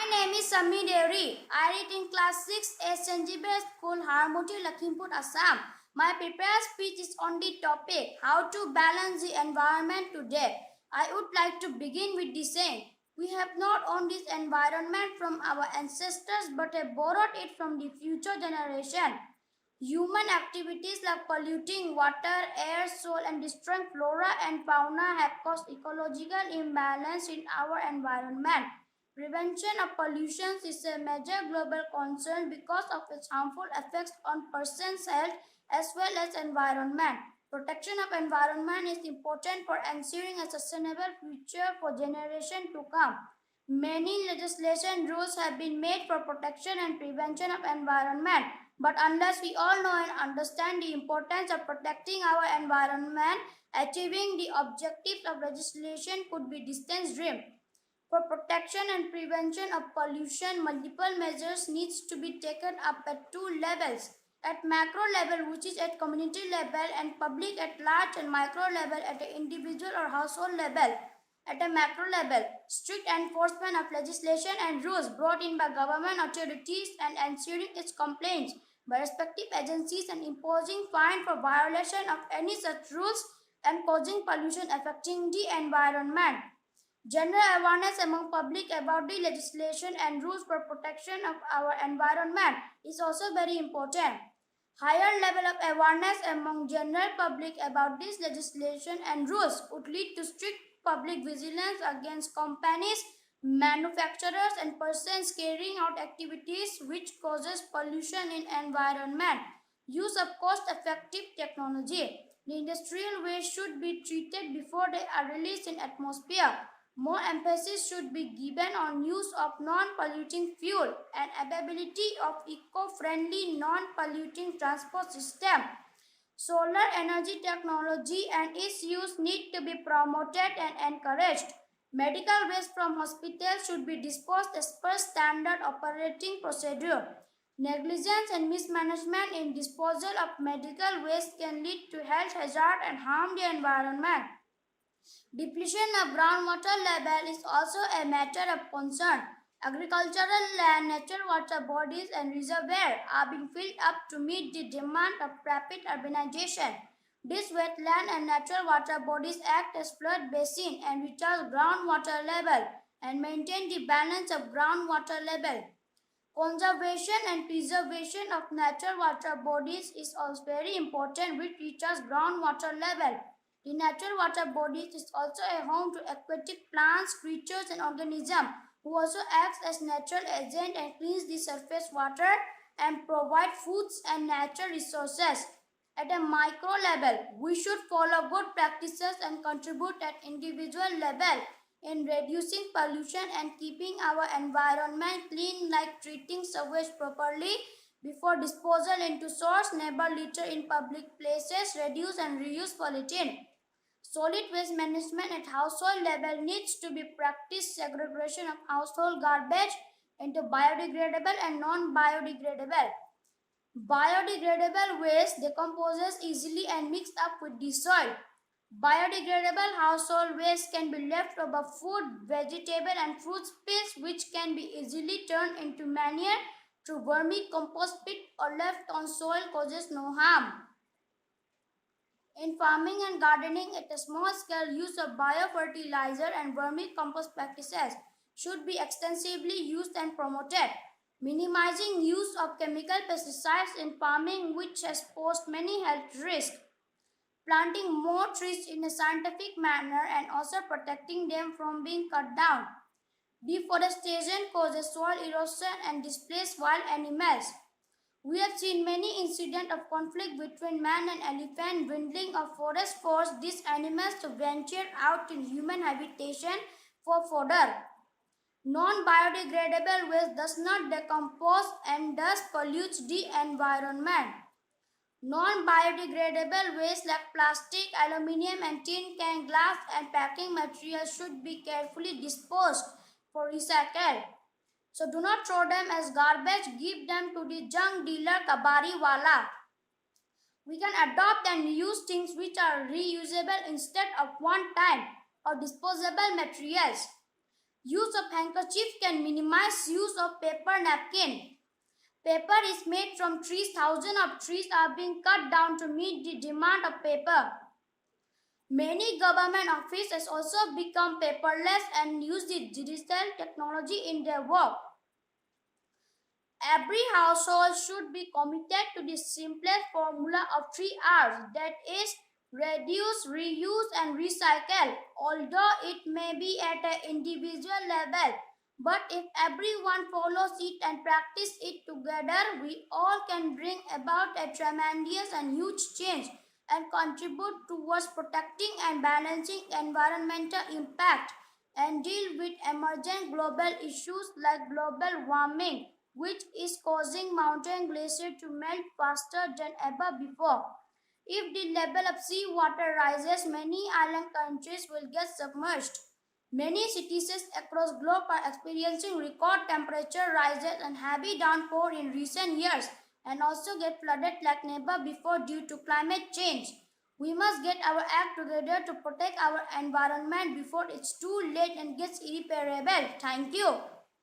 My name is Sami Deori. I read in class 6 at St. Gabriel's School, Harmoti, Lakhimpur, Assam. My prepared speech is on the topic how to balance the environment today. I would like to begin with the saying we have not owned this environment from our ancestors but have borrowed it from the future generation. Human activities like polluting water, air, soil, and destroying flora and fauna have caused ecological imbalance in our environment. Prevention of pollution is a major global concern because of its harmful effects on person's health as well as environment. Protection of environment is important for ensuring a sustainable future for generations to come. Many legislation rules have been made for protection and prevention of environment, but unless we all know and understand the importance of protecting our environment, achieving the objectives of legislation could be distant dream. For protection and prevention of pollution, multiple measures needs to be taken up at two levels. At macro level, which is at community level, and public at large, and micro level at an individual or household level. At a macro level, strict enforcement of legislation and rules brought in by government authorities and ensuring its complaints by respective agencies and imposing fine for violation of any such rules and causing pollution affecting the environment. General awareness among public about the legislation and rules for protection of our environment is also very important. Higher level of awareness among general public about this legislation and rules would lead to strict public vigilance against companies, manufacturers, and persons carrying out activities which causes pollution in environment. Use of cost-effective technology. The industrial waste should be treated before they are released in atmosphere. More emphasis should be given on use of non-polluting fuel and availability of eco-friendly non-polluting transport system. Solar energy technology and its use need to be promoted and encouraged. Medical waste from hospitals should be disposed as per standard operating procedure. Negligence and mismanagement in disposal of medical waste can lead to health hazard and harm the environment. Depletion of groundwater level is also a matter of concern. Agricultural land, natural water bodies, and reservoirs are being filled up to meet the demand of rapid urbanization. These wetland and natural water bodies act as flood basin and recharge groundwater level and maintain the balance of groundwater level. Conservation and preservation of natural water bodies is also very important, which recharge groundwater level. The natural water bodies is also a home to aquatic plants, creatures, and organisms who also acts as natural agent and cleans the surface water and provide foods and natural resources. At a micro level, we should follow good practices and contribute at individual level in reducing pollution and keeping our environment clean, like treating sewage properly before disposal into source, never litter in public places, reduce and reuse polythene. Solid waste management at household level needs to be practiced. Segregation of household garbage into biodegradable and non-biodegradable. Biodegradable waste decomposes easily and mixed up with the soil. Biodegradable household waste can be left over food, vegetable, and fruit peels, which can be easily turned into manure through vermicompost pit or left on soil causes no harm. In farming and gardening at a small scale, use of biofertilizer and vermicompost practices should be extensively used and promoted. Minimizing use of chemical pesticides in farming, which has posed many health risks. Planting more trees in a scientific manner and also protecting them from being cut down. Deforestation causes soil erosion and displaces wild animals. We have seen many incidents of conflict between man and elephant. Dwindling of forest forced these animals to venture out in human habitation for fodder. Non-biodegradable waste does not decompose and thus pollutes the environment. Non-biodegradable waste like plastic, aluminium, and tin can, glass, and packing materials should be carefully disposed for recycle. So do not throw them as garbage, give them to the junk dealer kabari wala. We can adopt and use things which are reusable instead of one time or disposable materials. Use of handkerchief can minimize use of paper napkin. Paper is made from trees. Thousands of trees are being cut down to meet the demand of paper. Many government offices also become paperless and use the digital technology in their work. Every household should be committed to the simplest formula of 3 R's, that is, reduce, reuse, and recycle. Although it may be at an individual level, but if everyone follows it and practice it together, we all can bring about a tremendous and huge change and contribute towards protecting and balancing environmental impact and deal with emerging global issues like global warming, which is causing mountain glaciers to melt faster than ever before. If the level of sea water rises, many island countries will get submerged. Many cities across globe are experiencing record temperature rises and heavy downpour in recent years and also get flooded like never before due to climate change. We must get our act together to protect our environment before it's too late and gets irreparable. Thank you.